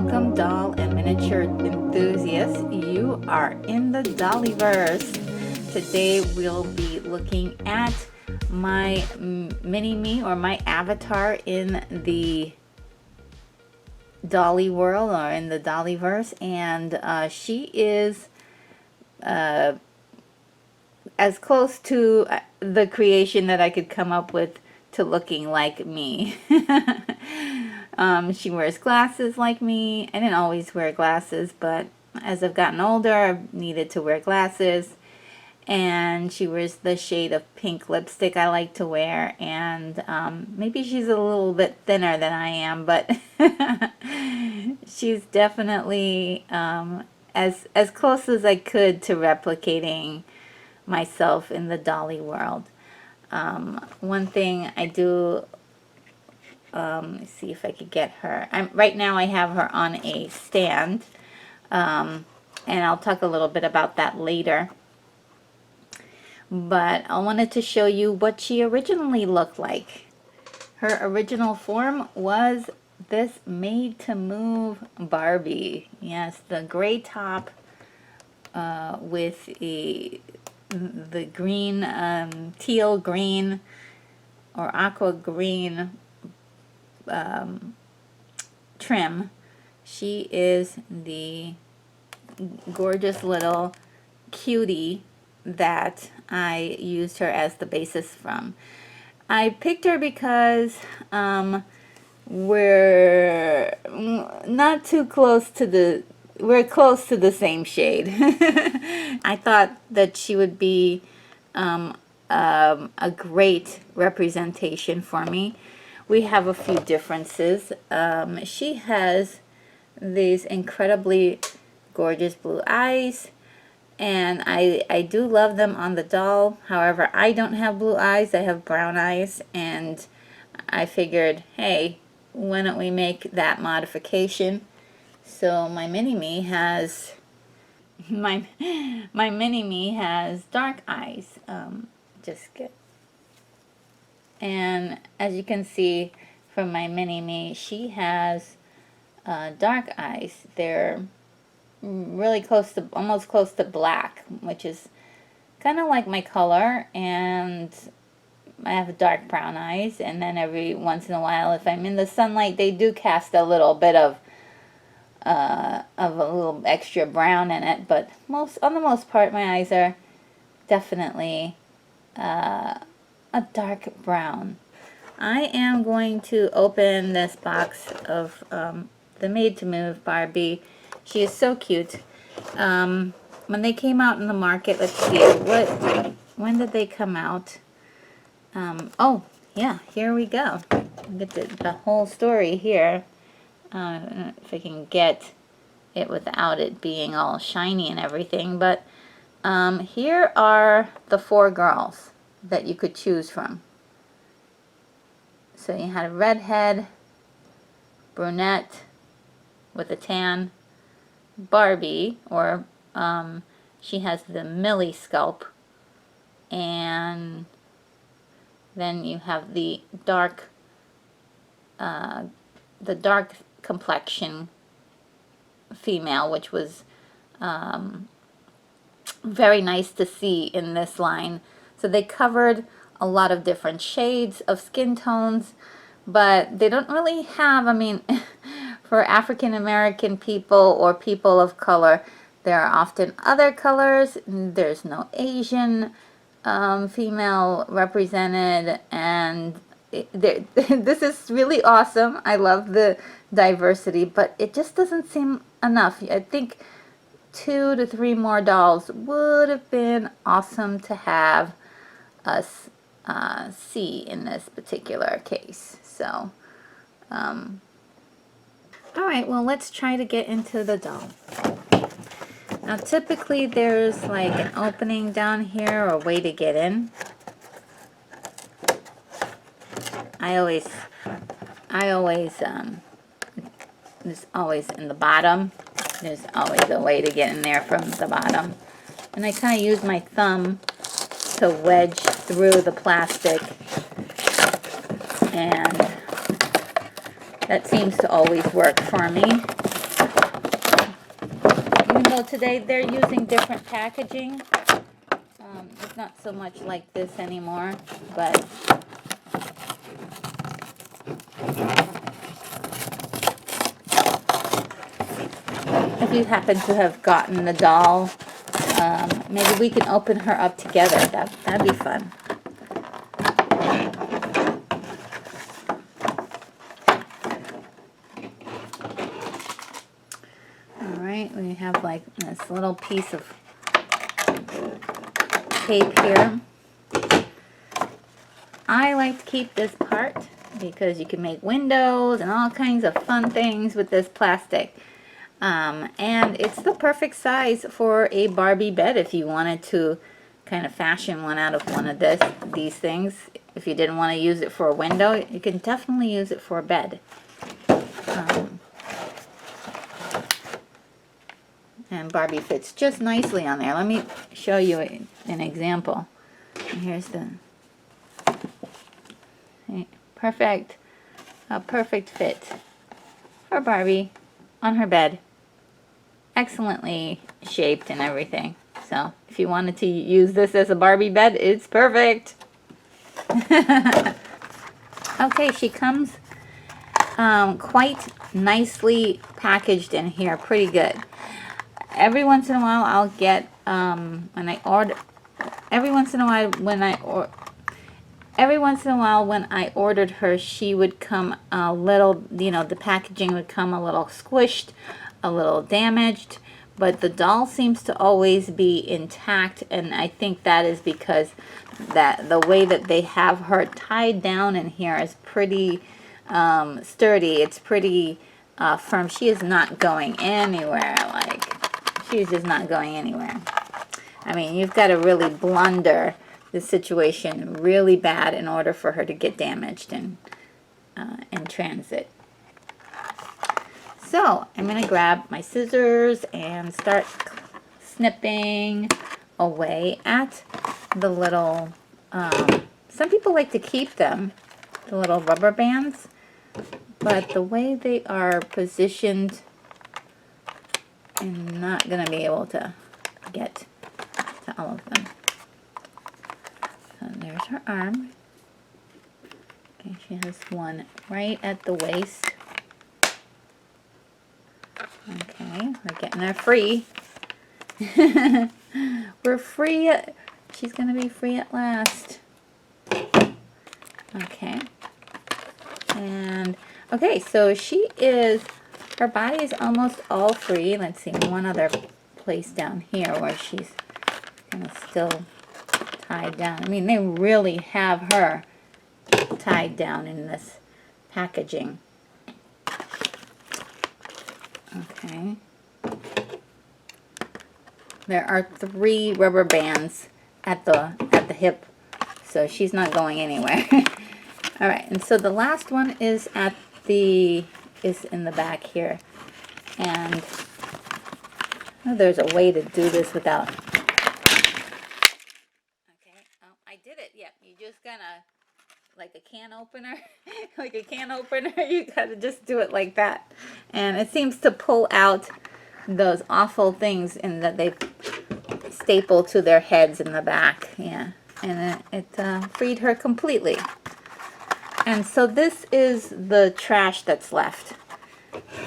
Welcome, doll and miniature enthusiasts. You are in the Dollyverse. Today we'll be looking at my mini-me, or my avatar in the Dolly world, or in the Dollyverse, and she is as close to the creation that I could come up with to looking like me. She wears glasses like me. I didn't always wear glasses, but as I've gotten older, I've needed to wear glasses. And she wears the shade of pink lipstick I like to wear. And maybe she's a little bit thinner than I am, but she's definitely as close as I could to replicating myself in the Dolly world. One thing I do, let's see if I could get her. Right now I have her on a stand, and I'll talk a little bit about that later. But I wanted to show you what she originally looked like. Her original form was this made-to-move Barbie. Yes, the gray top with the green, teal green or aqua green trim. She is the gorgeous little cutie that I used her as the basis from. I picked her because we're not too close to the, we're close to the same shade. I thought that she would be a great representation for me. We have a few differences. She has these incredibly gorgeous blue eyes, and I do love them on the doll. However, I don't have blue eyes, I have brown eyes, and I figured, hey, why don't we make that modification? So my mini-me has my mini-me has dark eyes. And as you can see from my mini-me, she has dark eyes. They're really close to, almost close to black, which is kind of like my color, and I have dark brown eyes, and then every once in a while, if I'm in the sunlight, they do cast a little bit of a little extra brown in it, but on the most part, my eyes are definitely a dark brown. I am going to open this box of the made-to-move Barbie. She is so cute. When they came out in the market, let's see, when did they come out? Oh, yeah, here we go. Get the whole story here. If I can get it without it being all shiny and everything, but here are the 4 girls that you could choose from. So you had a redhead, brunette with a tan, Barbie, or she has the Millie scalp, and then you have the dark complexion female, which was very nice to see in this line. So they covered a lot of different shades of skin tones, but they don't really have, I mean, for African American people or people of color, there are often other colors. There's no Asian female represented, and this is really awesome. I love the diversity, but it just doesn't seem enough. I think 2 to 3 more dolls would have been awesome to have us see in this particular case. So alright, well, let's try to get into the doll. Now typically there's like an opening down here, or a way to get in. I always there's always in the bottom. There's always a way to get in there from the bottom. And I kind of use my thumb to wedge through the plastic, and that seems to always work for me. even though today they're using different packaging. It's not so much like this anymore, but if you happen to have gotten the doll, maybe we can open her up together. That'd be fun. Alright, we have like this little piece of tape here. I like to keep this part because you can make windows and all kinds of fun things with this plastic. And it's the perfect size for a Barbie bed if you wanted to kind of fashion one out of one of these things. If you didn't want to use it for a window, you can definitely use it for a bed. And Barbie fits just nicely on there. Let me show you an example. Here's the perfect fit for Barbie on her bed. Excellently shaped and everything. So if you wanted to use this as a Barbie bed, it's perfect. Okay, she comes quite nicely packaged in here, pretty good. Every once in a while I'll get when I ordered her, she would come a little, the packaging would come a little squished, a little damaged, but the doll seems to always be intact, and I think that is because the way that they have her tied down in here is pretty sturdy. It's pretty firm. She is not going anywhere. She's just not going anywhere. I mean, you've got to really blunder the situation really bad in order for her to get damaged in transit. So I'm going to grab my scissors and start snipping away at the little, some people like to keep them, the little rubber bands, but the way they are positioned, I'm not going to be able to get to all of them. So there's her arm. Okay, she has one right at the waist. Okay, we're getting her free. We're free. She's going to be free at last. Okay. And, okay, so her body is almost all free. Let's see, one other place down here where she's kind of still tied down. I mean, they really have her tied down in this packaging. Okay. There are 3 rubber bands at the hip, so she's not going anywhere. All right, and so the last one is in the back here, and there's a way to do this without. Okay, oh, I did it. Yep, you just gotta, like a can opener, like a can opener, you gotta just do it like that, and it seems to pull out those awful things in that they staple to their heads in the back. Yeah, and it freed her completely. And so this is the trash that's left.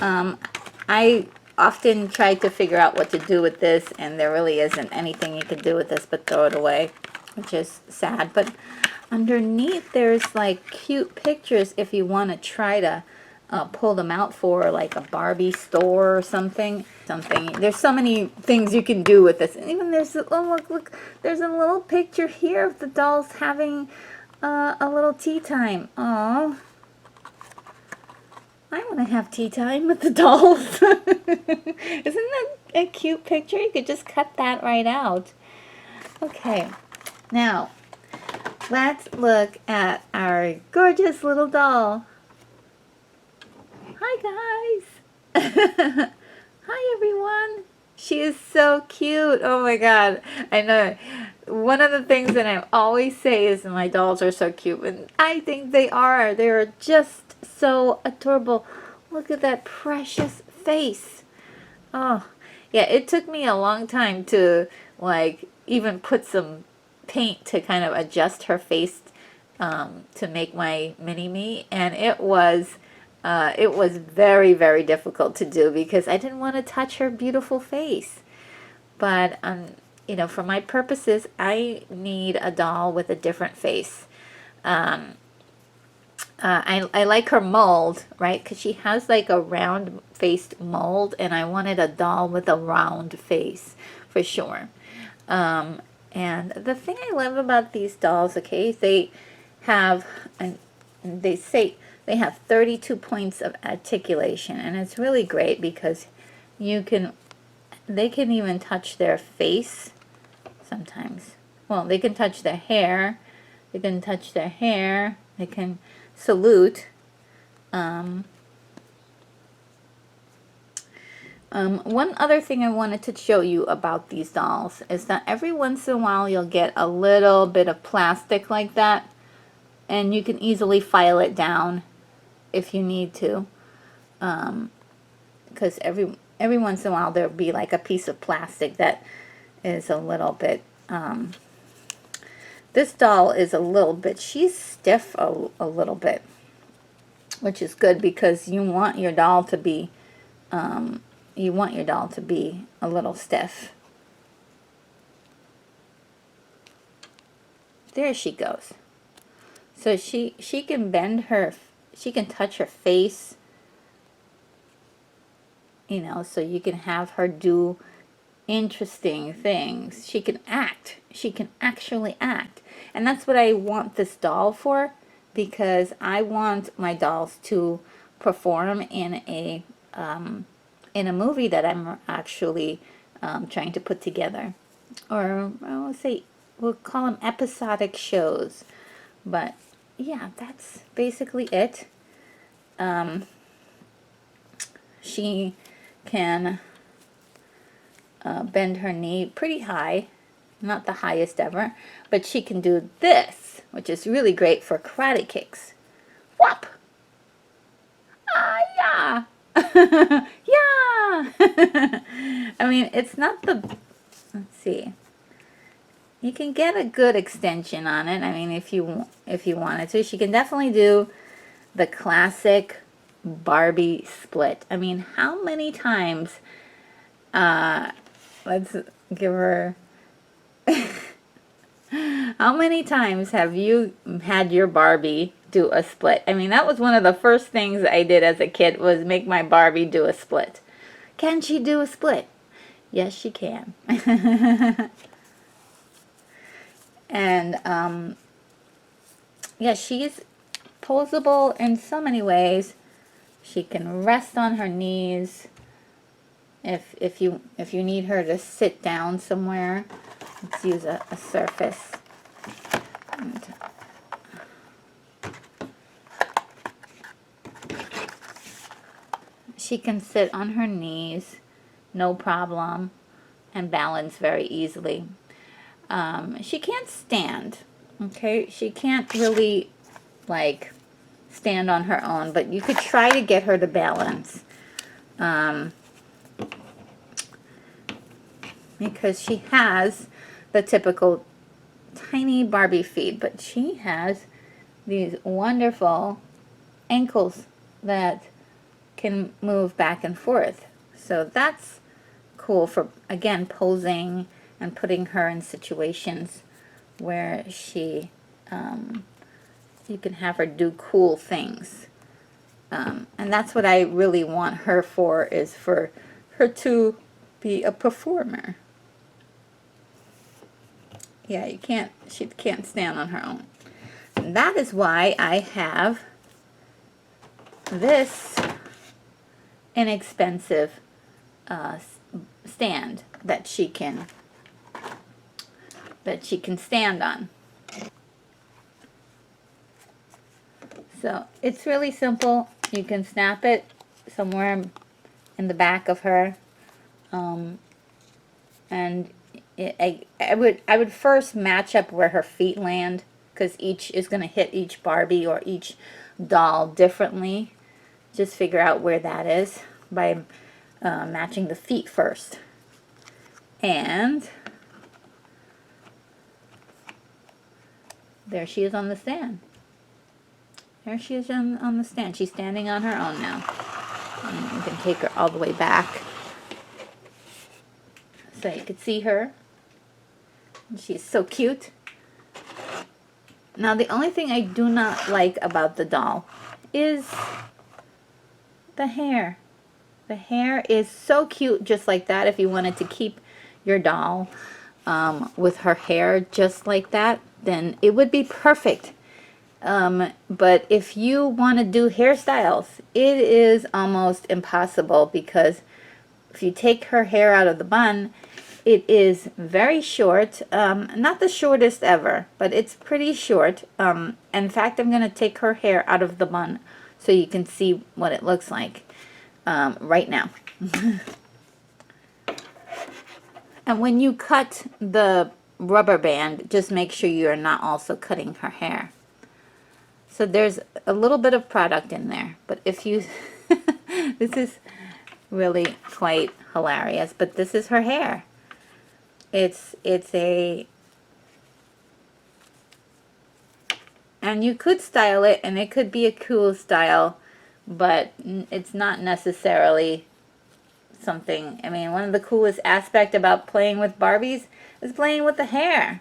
I often try to figure out what to do with this, and there really isn't anything you could do with this but throw it away, which is sad. But underneath there's like cute pictures if you want to try to pull them out for like a Barbie store or something. There's so many things you can do with this. And even there's look, there's a little picture here of the dolls having a little tea time. Oh, I want to have tea time with the dolls. Isn't that a cute picture? You could just cut that right out. Okay, now let's look at our gorgeous little doll. Hi guys. Hi everyone. She is so cute. Oh my god. I know. One of the things that I always say is my dolls are so cute, and I think they are. They are just so adorable. Look at that precious face. Oh, Yeah, it took me a long time to like even put some paint to kind of adjust her face to make my mini-me, and it was very, very difficult to do because I didn't want to touch her beautiful face. But you know, for my purposes, I need a doll with a different face. I like her mold, right? Because she has like a round-faced mold, and I wanted a doll with a round face for sure. And the thing I love about these dolls, okay, they have, and they say they have 32 points of articulation, and it's really great because they can even touch their face sometimes. Well, they can touch their hair, they can touch their hair, they can salute. One other thing I wanted to show you about these dolls is that every once in a while you'll get a little bit of plastic like that, and you can easily file it down if you need to, because every once in a while there'll be like a piece of plastic that is a little bit, this doll is a little bit, she's stiff a little bit, which is good because you want your doll to be, a little stiff. There she goes. So she can bend her, she can touch her face, you know, so you can have her do interesting things. She can act. She can actually act. And that's what I want this doll for, because I want my dolls to perform in a movie that I'm actually trying to put together. Or we'll call them episodic shows. But yeah, that's basically it. She can bend her knee pretty high, not the highest ever, but she can do this, which is really great for karate kicks. Whop! Ah, yeah! Yeah! I mean, it's not the, let's see. You can get a good extension on it. I mean, if you wanted to. She can definitely do the classic Barbie split. I mean, how many times, let's give her, how many times have you had your Barbie do a split? I mean, that was one of the first things I did as a kid, was make my Barbie do a split. Can she do a split? Yes, she can. And, yeah, she's posable in so many ways. She can rest on her knees if you need her to sit down somewhere. Let's use a surface. And she can sit on her knees, no problem, and balance very easily. She can't stand, okay? She can't really, like, stand on her own, but you could try to get her to balance. Because she has the typical tiny Barbie feet, but she has these wonderful ankles that can move back and forth. So that's cool for, again, posing and putting her in situations where she, you can have her do cool things. And that's what I really want her for, is for her to be a performer. Yeah, she can't stand on her own. And that is why I have this inexpensive stand that she can stand on. So it's really simple. You can snap it somewhere in the back of her, and I would first match up where her feet land, because each is going to hit each Barbie or each doll differently. Just figure out where that is by matching the feet first. And there she is on the stand. There she is on the stand. She's standing on her own now. And you can take her all the way back so you can see her. She's so cute. Now the only thing I do not like about the doll is the hair. The hair is so cute just like that. If you wanted to keep your doll with her hair just like that, then it would be perfect. But if you want to do hairstyles, it is almost impossible, because if you take her hair out of the bun, it is very short, not the shortest ever, but it's pretty short. In fact, I'm going to take her hair out of the bun so you can see what it looks like right now. And when you cut the rubber band, just make sure you're not also cutting her hair. So there's a little bit of product in there, but if you, this is really quite hilarious, but this is her hair. It's a, and you could style it, and it could be a cool style, but it's not necessarily something. I mean, one of the coolest aspects about playing with Barbies is playing with the hair.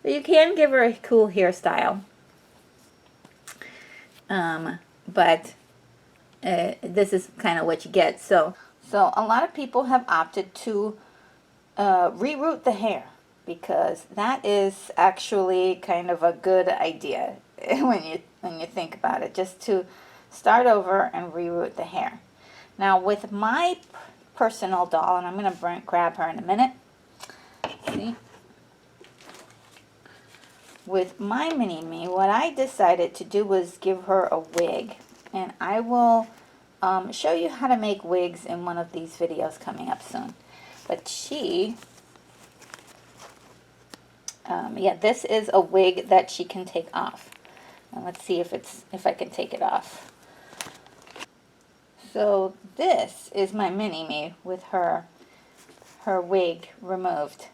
You can give her a cool hairstyle. But this is kind of what you get. So a lot of people have opted to reroot the hair, because that is actually kind of a good idea when you think about it, just to start over and reroot the hair. Now with my personal doll, and I'm going to grab her in a minute. See? With my mini-me, what I decided to do was give her a wig. And I will show you how to make wigs in one of these videos coming up soon. But she, yeah, this is a wig that she can take off. And let's see if I can take it off. So this is my mini-me with her wig removed.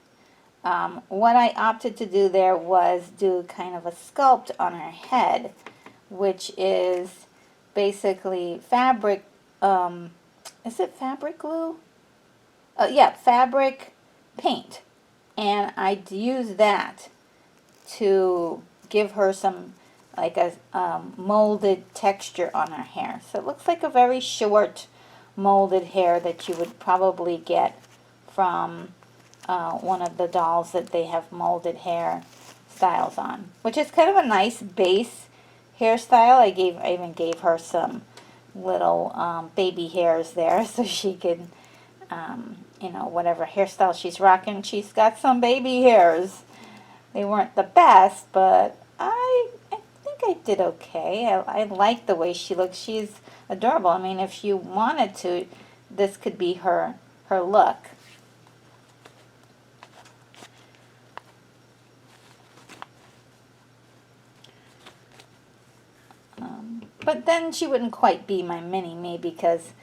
What I opted to do there was do kind of a sculpt on her head, which is basically fabric, is it fabric glue? Yeah, fabric paint. And I use that to give her some, like a molded texture on her hair. So it looks like a very short molded hair that you would probably get from one of the dolls that they have molded hair styles on, which is kind of a nice base hairstyle. I even gave her some little baby hairs there, so she could, you know, whatever hairstyle she's rocking, she's got some baby hairs. They weren't the best, but I think I did okay. I like the way she looks. She's adorable. I mean, if you wanted to, this could be her look. But then she wouldn't quite be my mini-me, because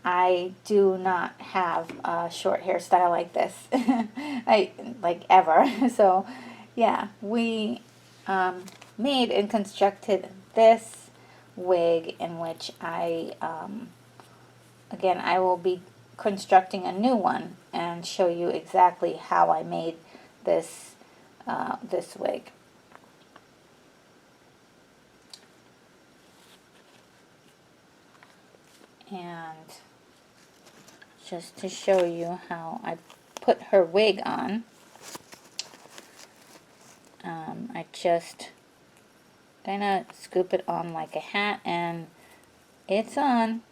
I do not have a short hairstyle like this. like ever. So yeah, we made and constructed this wig, in which I again, I will be constructing a new one and show you exactly how I made this this wig. And just to show you how I put her wig on, I just kind of scoop it on like a hat, and it's on.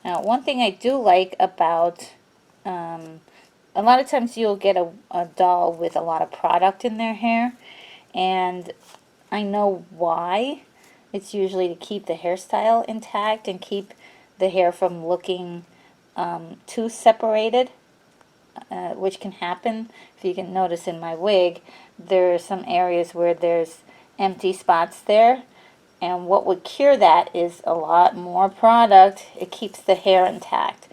Now, one thing I do like about, a lot of times you'll get a doll with a lot of product in their hair, and I know why. It's usually to keep the hairstyle intact and keep the hair from looking too separated, which can happen. If you can notice in my wig, there are some areas where there's empty spots there. And what would cure that is a lot more product. It keeps the hair intact.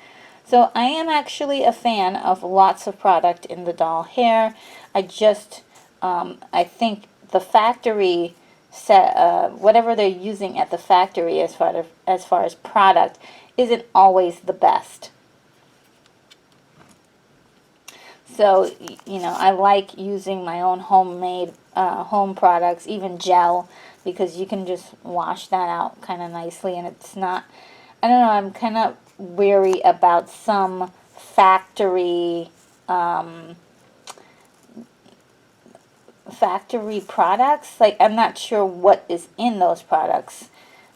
So I am actually a fan of lots of product in the doll hair. I just, I think the factory set, whatever they're using at the factory as far as product isn't always the best. So, you know, I like using my own homemade home products, even gel, because you can just wash that out kind of nicely, and it's not, I don't know, I'm kind of wary about some factory products. Like, I'm not sure what is in those products,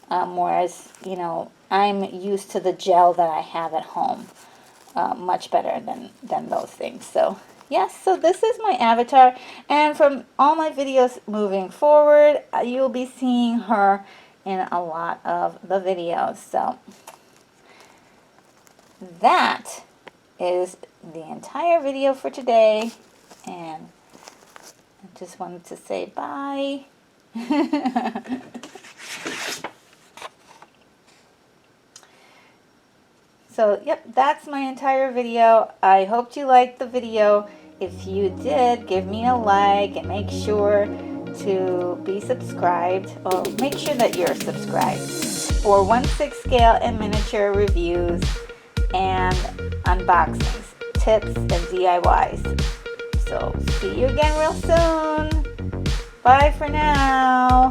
whereas, you know, I'm used to the gel that I have at home. Much better than those things. So yes, so this is my avatar, and from all my videos moving forward, you'll be seeing her in a lot of the videos. So that is the entire video for today, and I just wanted to say bye. So, yep, that's my entire video. I hoped you liked the video. If you did, give me a like and make sure to be subscribed. Oh, make sure that you're subscribed for 1/6 scale and miniature reviews and unboxings, tips, and DIYs. So, see you again real soon. Bye for now.